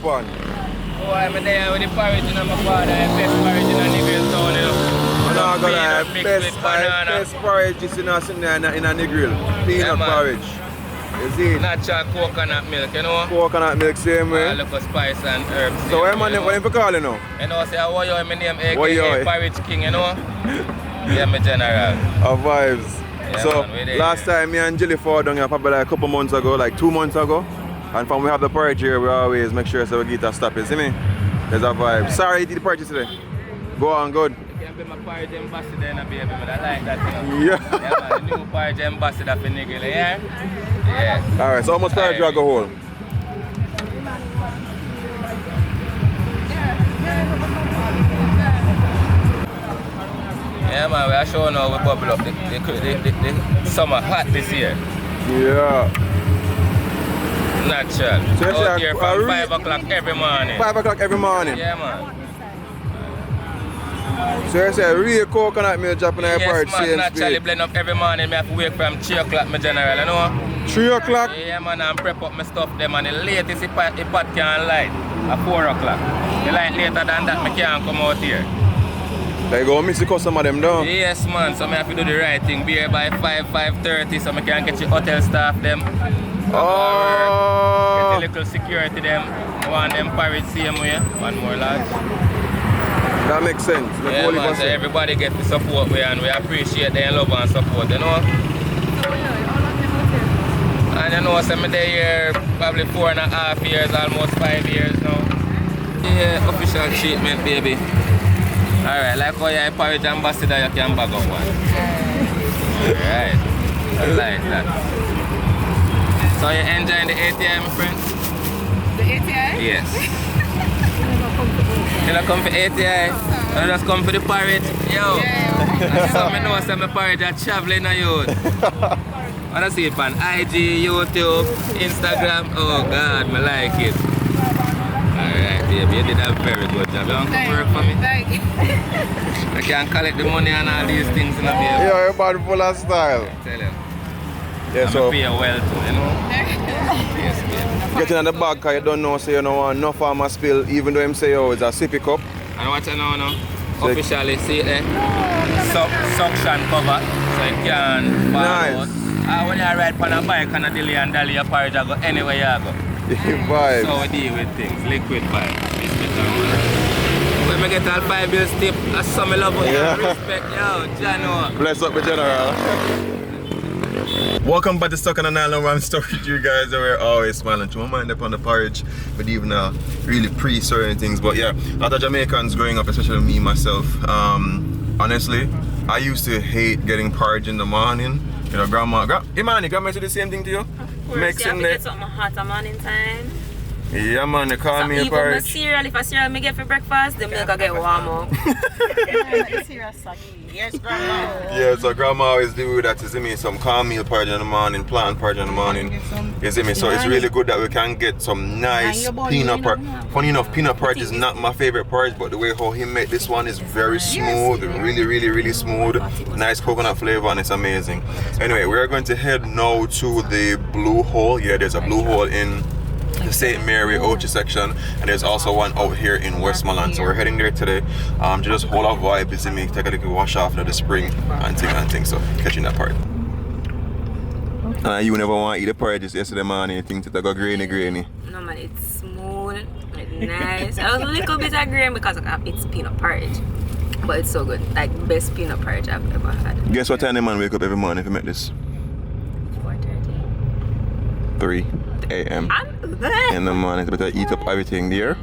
on? Oh, I'm there with the porridge in my father. Best porridge in a Negril town, you know. I'm gonna best porridge is in a Negril. Peanut porridge. You see? Natural coconut milk, you know. Coconut milk, same way. A little spice and herbs. So what you calling now? You know, say, how you my name, aka Porridge King, you know? Yeah, my general. Our vibes. Yeah, so, man, last time me and Jilly fought down here probably like a couple months ago, like 2 months ago. And from we have the porridge here, we always make sure so we get a stop, you see me? There's a vibe. Sorry, you did the porridge today. Go on, good. You can be my porridge ambassador, baby, but I like that, you know? Yeah. Yeah, man, the new porridge ambassador for Negril, yeah? Yeah. Alright, so how much porridge you go hold? Yeah, man, we are showing how we bubble up. The summer hot this year. Yeah. Natural. So out here from 5 o'clock every morning. 5 o'clock every morning? Yeah, man. So you say real coconut milk dropping in your porridge, yes, man, naturally blend up every morning. I have to wake from 3 o'clock, my general, you know? 3 o'clock? Yeah, man, and prep up my stuff them, and the latest the pot can light at 4 o'clock. The light later than that, I can't come out here. They go miss the customer them down? Yes, man, so I have to do the right thing. Be here by 5:30, so I can get the hotel staff them. Oh. Get a little security them. I want them porridge same way. One more large. That makes sense. Yeah, man, so everybody get the support we and we appreciate their love and support, you know. And you know, so I'm there here probably 4.5 years, almost 5 years now. Yeah, official treatment, baby. Alright, like how you're a porridge ambassador, you can bag up one. Alright, I like that. So you enjoying the ATI, my friend? The ATI? Yes. You don't come for ATI, you just come for the porridge. Yo, yeah, so I know some porridge are traveling on you. I don't see it on IG, YouTube, Instagram. Oh God, I like it. Alright, baby, you did a very good job. You want to come work for me? I can collect the money and all these things in a baby. Yeah, you're bad full of style. I tell you. Yeah, so pay well too, you know? Yes, baby. Getting in the bag because you don't know, so you don't want no farmer spill, even though him say, oh, it's a sippy cup. And what you know now? Officially, see there? Suction cover, so you can fall out. When you ride on a bike and a dilly and dally, your porridge go anywhere you go. Vibes. So we deal with things, liquid vibe. When I get all 5 bills tip, that's some love with you. Respect, yo, Jano. Bless up the general. Welcome back to Stuck on an Island where I'm stuck with you guys and we're always smiling. To my mind up on the porridge, but even really pre-certain things. But yeah, a lot of Jamaicans growing up, especially me myself, honestly, I used to hate getting porridge in the morning. You know, grandma said the same thing to you? Of course, you have to get something hot at morning time. Yeah, man, they call me a porridge. Cereal, if a cereal I get for breakfast, the milk will get warm up. Yes, grandma. Yeah, so grandma always do that, you see me, some cornmeal porridge in the morning, plant porridge in the morning. You see me, so it's really good that we can get some nice peanut porridge. Funny enough, peanut porridge is not my favorite porridge, but the way how he made this one is very smooth, really smooth. Nice coconut flavor and it's amazing. Anyway, we're going to head now to the Blue Hole. Yeah, there's a Blue Hole in the St. Mary Ochi section, and there's also one out here in Westmoreland. So we're heading there today to just hold our vibe, visit me, take a little wash off of the spring and things. So catching that part. You never want to eat the porridge just yesterday morning, you think it go grainy? No man, it's smooth, it's nice. I was a little bit of grain because it's peanut porridge. But it's so good, like best peanut porridge I've ever had. Guess what time the man wake up every morning if you make this? 4:30. 3 a.m. in the morning. You better eat up everything there.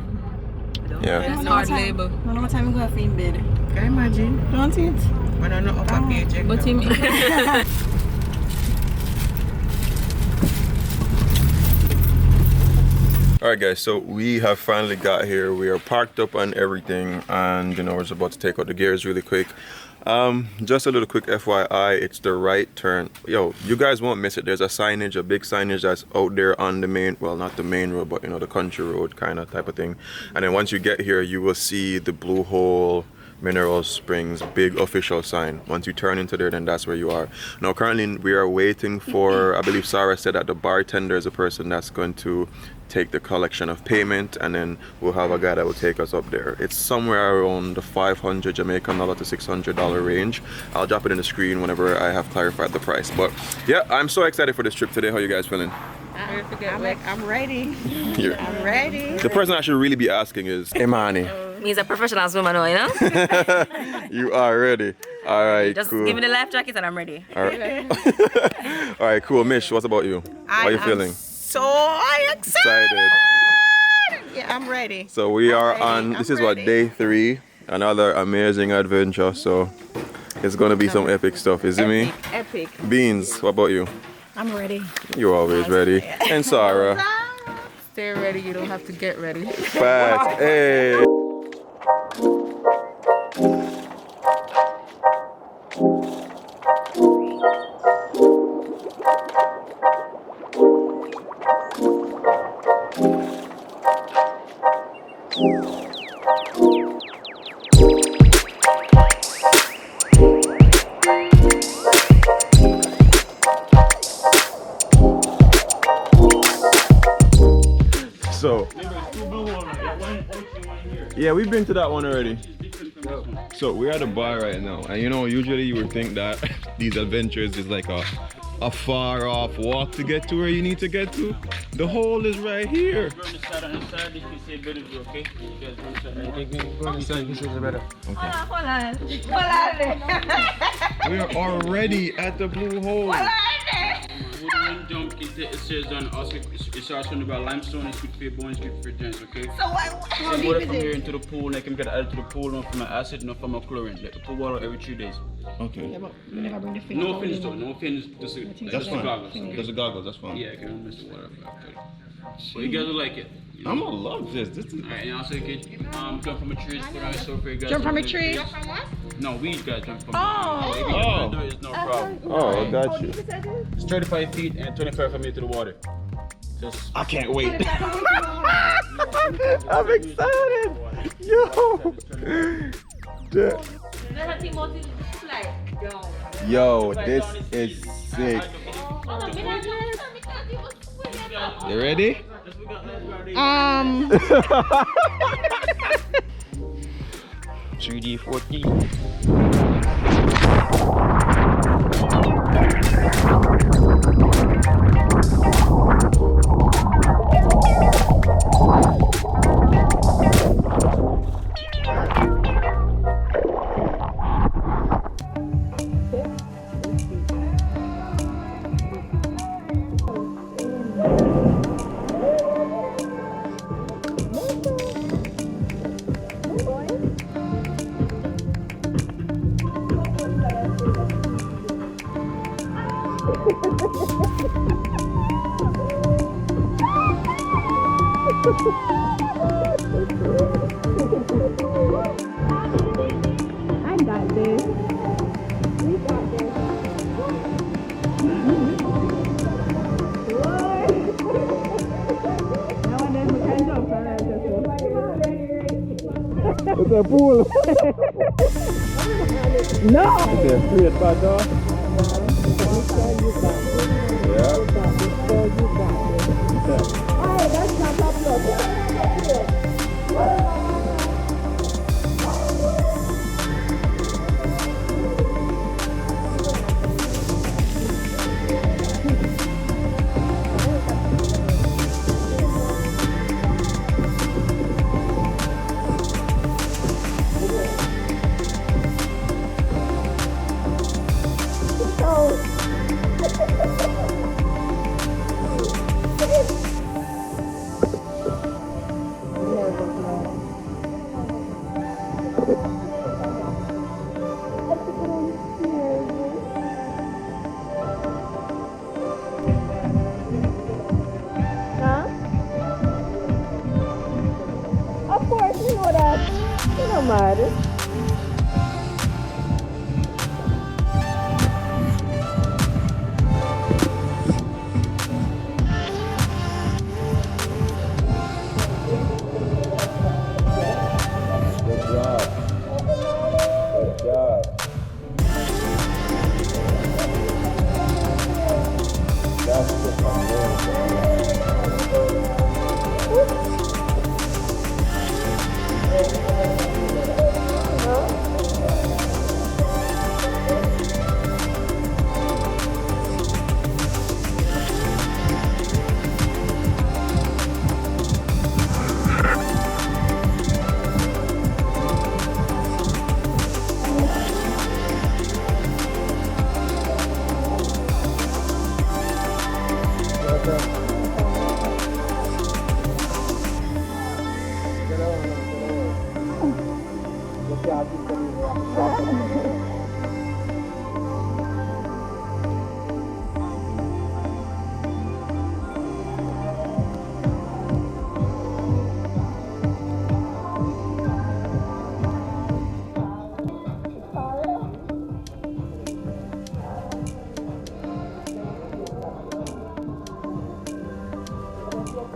Yeah. It's hard labor. I don't know what time you go to in bed. Can you imagine? Don't eat. When I'm not up a paycheck. But him. Alright guys, so we have finally got here. We are parked up and everything, and you know, we're just about to take out the gears really quick. Just a little quick FYI, it's the right turn. Yo, you guys won't miss it. There's a signage, a big signage that's out there on the main, well, not the main road, but you know, the country road kind of type of thing. And then once you get here, you will see the Blue Hole Mineral Springs, big official sign. Once you turn into there, then that's where you are. Now currently we are waiting for, I believe Sarah said that the bartender is a person that's going to take the collection of payment, and then we'll have a guy that will take us up there. It's somewhere around the $500 Jamaican dollar to $600 range. I'll drop it in the screen whenever I have clarified the price. But yeah, I'm so excited for this trip today. How you guys feeling? I'm ready. Here. I'm ready. The person I should really be asking is Imani. He's a professional swimmer now, you know? You are ready. All right, Just cool. give me the life jacket and I'm ready. All right. All right, cool. Mish, what about you? How are you feeling? So excited. Yeah, I'm ready. So we are ready. on, this is what, ready. day 3. Another amazing adventure. So it's going to be some epic stuff, isn't me? Epic. Beans, what about you? I'm ready. You're always ready. And Sarah. Stay ready. You don't have to get ready. Fast. Hey. So, yeah, we've been to that one already. So we're at a bar right now, and you know, usually you would think that these adventures is like a far off walk to get to where you need to get to. The hole is right here. We are already at the blue hole. Jump into it says on also it's also about limestone and sweet for bones, sweet for drinks, okay? So So water from here into the pool, like I'm gonna add to the pool, not from my acid, not from my chlorine. Like put water every 3 days. Okay. No fins though, no fins, just That's fine. goggles. Okay? There's the goggles, that's fine. Yeah, I can miss the water after. But you guys will like it. You know? I'm gonna love this. This is Alright, and also you can jump from a tree, put on so for you guys. Jump from a tree? No, we guys jump from Oh. a tree. If you guys do it, it's no problem. Oh, I got you. It's 35 feet and 25 from here to the water. Just I can't wait. I'm excited. Yo. Yo, this is sick. You ready? 3D, 4D. I got this. We got this. Now and then we can jump and I just It's a pool. No! It's a straight back. Of course, you know that. You know, matter. Good job.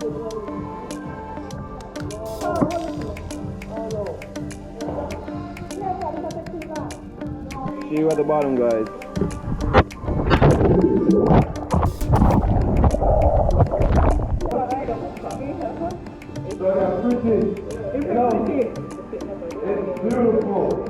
See you at the bottom, guys. It's beautiful.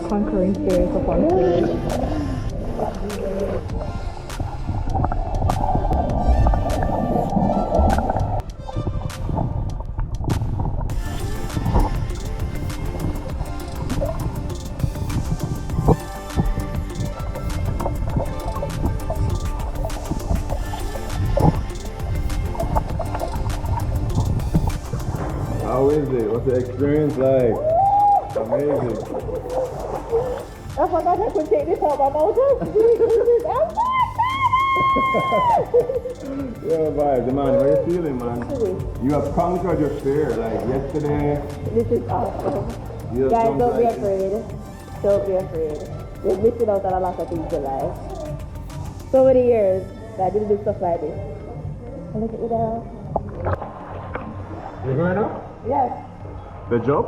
Conquering series upon series. How is it? What's the experience like? Amazing. I forgot I could take this out my mouth. Yeah, vibes, man. How you feeling, man? You have conquered your fear, like yesterday. This is awesome. You Guys, jumped don't be like- afraid. Don't be afraid. We've missed out on a lot of things in life. So many years that I didn't do stuff like this. And look at me now. You going up? Yes. The jump?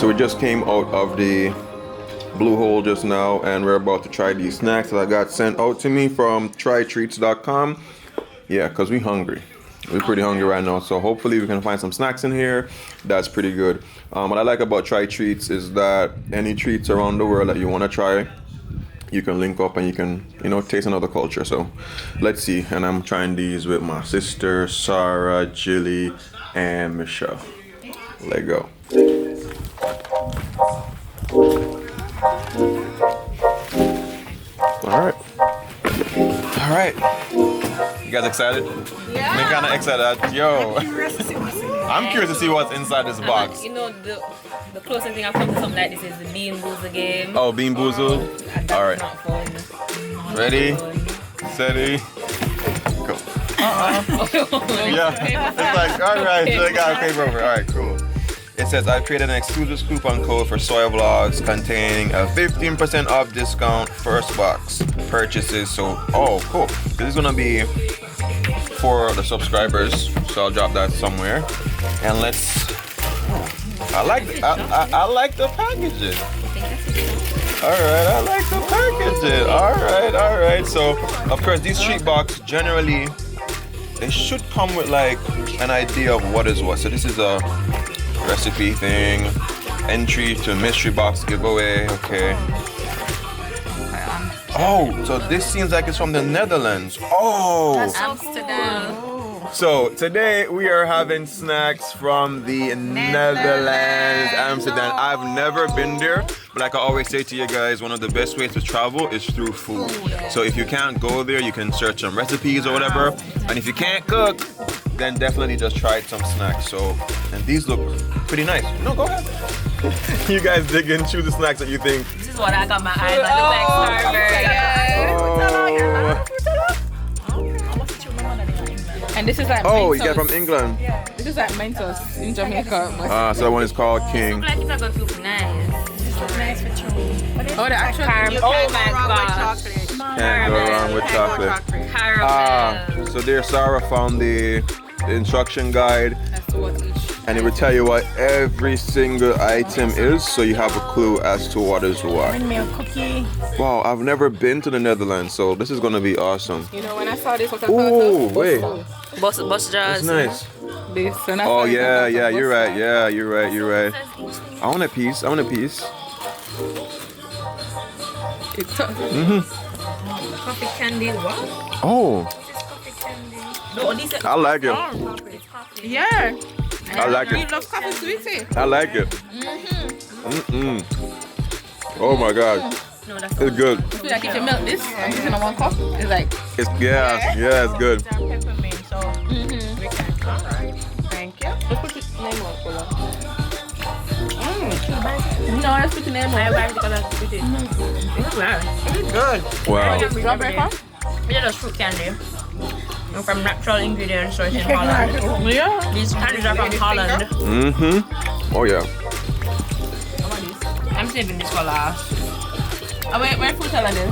So we just came out of the Blue Hole just now, and we're about to try these snacks that I got sent out to me from trytreats.com. Yeah, because we're hungry. We're pretty hungry right now, so hopefully we can find some snacks in here. That's pretty good. What I like about Try Treats is that any treats around the world that you want to try, you can link up and you can, you know, taste another culture. So let's see. And I'm trying these with my sister, Sarah, Jilly, and Michelle. Let go. All right. You guys excited? Yeah. I'm kind of excited. Yo. I'm curious to see what's inside this box. You know, the closest thing I've come to something like this is the Bean Boozle game. Oh, Bean Boozle? All right. Not fun. Ready, steady, go. Yeah, it's like, all right, so I got a paper over. All right, cool. It says, I've created an exclusive coupon code for Soai Vlogs containing a 15% off discount first box purchases. So, oh, cool. This is gonna be for the subscribers. So I'll drop that somewhere. And let's, I like the packaging. All right, I like the packaging. All right. So, of course, these treat box generally, they should come with like an idea of what is what. So this is a recipe thing, entry to mystery box giveaway. Okay. Oh, so this seems like it's from the Netherlands. Oh. Amsterdam. So today we are having snacks from the Netherlands, Amsterdam. I've never been there, but like I always say to you guys, one of the best ways to travel is through food. So if you can't go there, you can search some recipes or whatever. And if you can't cook, then definitely just try some snacks. So, and these look pretty nice. No, go ahead. You guys dig in, choose the snacks that you think. This is what I got my eyes on. And this is like oh, Mentos. you get it from England. Yeah. This is like Mentos in Jamaica. So that one is called King. Like it's going to look nice. Nice for children. Oh, the actual caramel. Oh my gosh. Can't go wrong with chocolate. Caramel. So there, Sarah found the instruction guide, and it will tell you what every single item is, so you have a clue as to what is what. Cookie. Wow, I've never been to the Netherlands, so this is gonna be awesome. You know, when I saw this, I ooh, wait. Bus jars. That's nice. This, oh yeah, you're right. Yeah, you're right. I want a piece. Coffee candy, what? Oh. No, these are I like it. Yeah. I like it. You love coffee, sweetie. I like it. Oh my god. No, that's it's good. I feel like if you melt this and put it in a 1 cup, it's like... It's, yeah, it's good. Peppermint, so we can... Alright. Thank you. Let's put your name on, Cola. No, let's put your name on. I like it because I put it. It's good. Wow. Strawberry farm? Yeah, that's fruit candy. From natural ingredients sourced in Holland. Yeah. These candies are from Holland. Oh yeah. I'm saving this for last. Oh, where fruit salad is?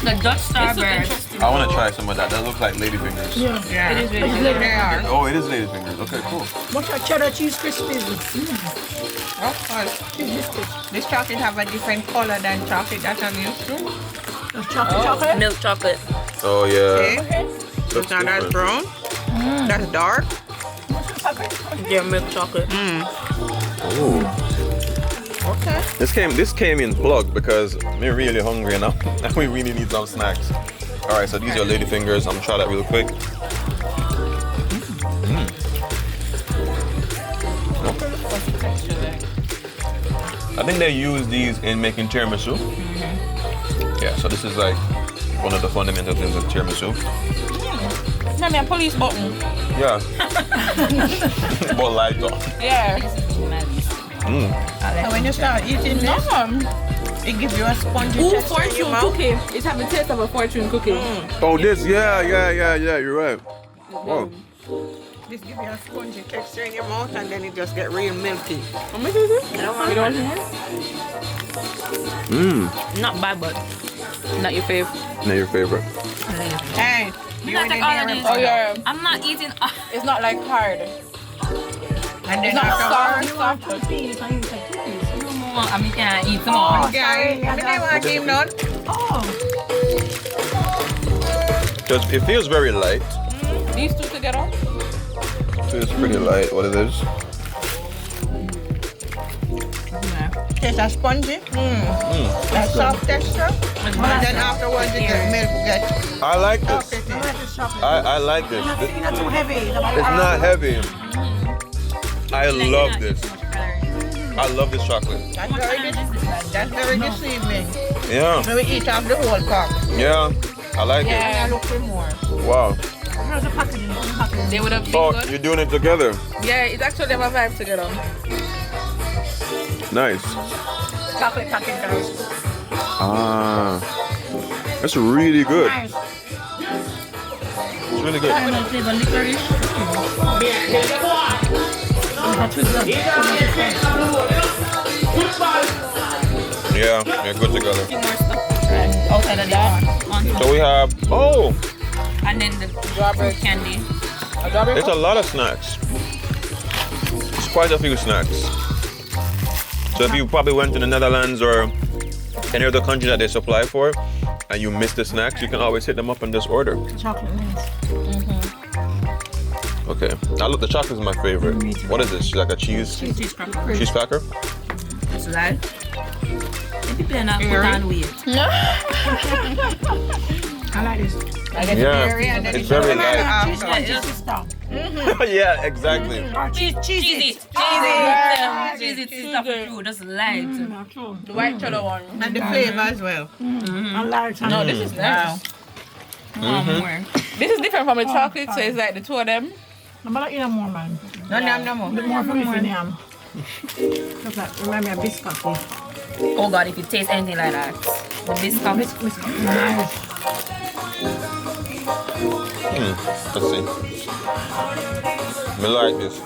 The Dutch Starburst. I want to try some of that. That looks like ladyfingers. Yeah. It is really good. Oh, it is ladyfingers. Okay, cool. What's your cheddar cheese crispies? Of course. This chocolate have a different color than chocolate that I'm used to. Chocolate? Milk chocolate. Oh yeah. Okay. Looks Now that's different. brown. That's dark. Yeah, milk chocolate. Ooh. Okay. This came in plug because we're really hungry now and we really need some snacks. All right, so these are ladyfingers. I'm gonna try that real quick. Okay. I think they use these in making tiramisu. Yeah, so this is like one of the fundamental things of tiramisu. Tell me a police button. Yeah. But lighter. Yeah. And when you start eating this, it gives you a spongy Ooh, texture in your fortune mouth. cookie. It's having taste of a fortune cookie. Oh, this, yeah, you're right. Oh. This gives you a spongy texture in your mouth and then it just get real milky. How much is it? You don't want it? Not bad, but Not your favorite. Not your favorite. Hey, you not in like the all of near these. Oh, yeah. I'm not eating. It's not like hard. And then Sour, after soft protein. You can use like 2 pieces. I mean, can't eat some more. okay, I didn't want to give none. Oh. Because it feels very light. These two together. Feels pretty light. What it is? Tastes a spongy. A soft texture. And then afterwards you get milk. I like this. I like this. It's not too heavy. It's not heavy. I love this. I love this chocolate. That's very deceiving. Yeah. So we eat off the whole cup. Yeah. I like Yeah, I look for more. it. Wow. There's a packaging. They would have been Oh, good. you're doing it together. Yeah, it's actually have a vibe together. Nice. Chocolate package, guys. Ah. That's really good. It's really good. Yeah, they're good together. Outside of that. So we have, oh, And then the strawberry candy. it's a lot of snacks. It's quite a few snacks. So if you probably went to the Netherlands or any other country that they supply for, and you miss the snacks, you can always hit them up and just order. Chocolate mints. Okay, now look, the chocolate is my favorite. What is this? Like a cheese Cheese cracker? It's light. If people are not put on weight. I like this. Yeah, it's very light. Cheese stuff. Yeah, exactly. Cheesy. Cheesy stuff food. Just light. The white cheddar one. And the flavor as well. I like it. No, this is nice. This is different from the chocolate, so it's like the two of them. I'm gonna eat more, man. No more. More for me for yam. Just like remind me of biscuit. Oh God, if you taste anything like that. The biscuit. Nice. Let's see. I like this.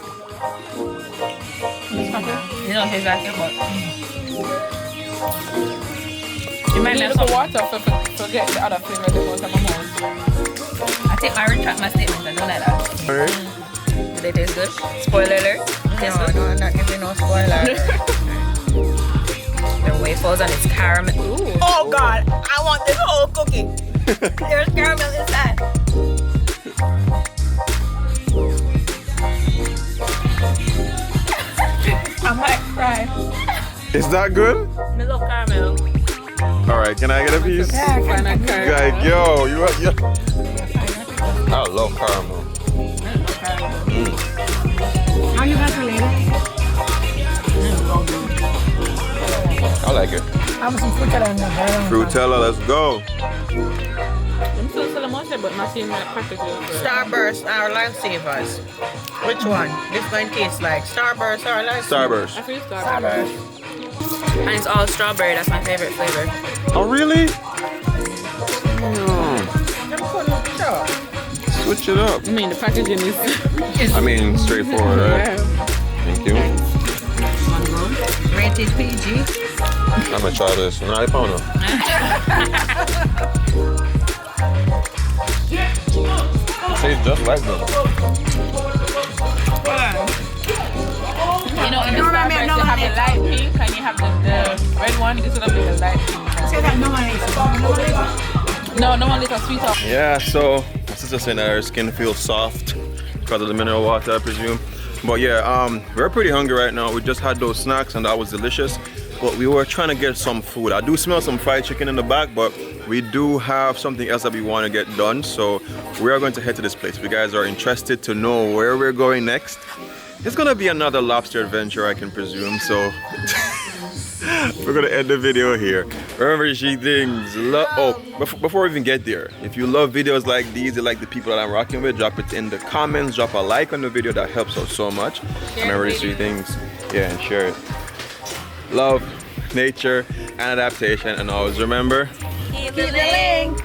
You don't taste like it, but You might need some water for get the other flavor that goes in my mouth. I retract my statement. I don't like that. Alright. Do they taste good? Spoiler alert. Taste good? No, I'm not giving no spoiler. The wafers and it's caramel. Ooh. Oh God, I want this whole cookie. There's caramel inside. I might cry. Is that good? I love caramel. Alright, can I get a piece? Like, yo, you I love caramel. How you guys related? I like it. I have some Frutella in there. Frutella, let's go. I'm still selling most but not seeing my packages. Starburst or Lifesavers? Which one? This one tastes like Starburst or Lifesavers? Starburst. I feel Starburst. And it's all strawberry. That's my favorite flavor. Oh, really? Switch it up. I mean, the packaging is... Straightforward, right? Thank you. Rated PG. I'm gonna try this. No, I found it. Tastes just like them. You know, in the Starburst, you have the light pink and you have the red one. This is the light pink. Say that no one is. No one is a sweet up. Yeah, so my sister saying that her skin feels soft because of the mineral water, I presume. But yeah, we're pretty hungry right now. We just had those snacks and that was delicious. But we were trying to get some food. I do smell some fried chicken in the back, but we do have something else that we want to get done. So we are going to head to this place. If you guys are interested to know where we're going next, it's gonna be another lobster adventure, I can presume. So we're gonna end the video here. Remember, before we even get there, if you love videos like these, you like the people that I'm rocking with, drop it in the comments, drop a like on the video, that helps out so much. Remember these 3 things, yeah, and share it. Love, nature, and adaptation, and always remember, Keep the link.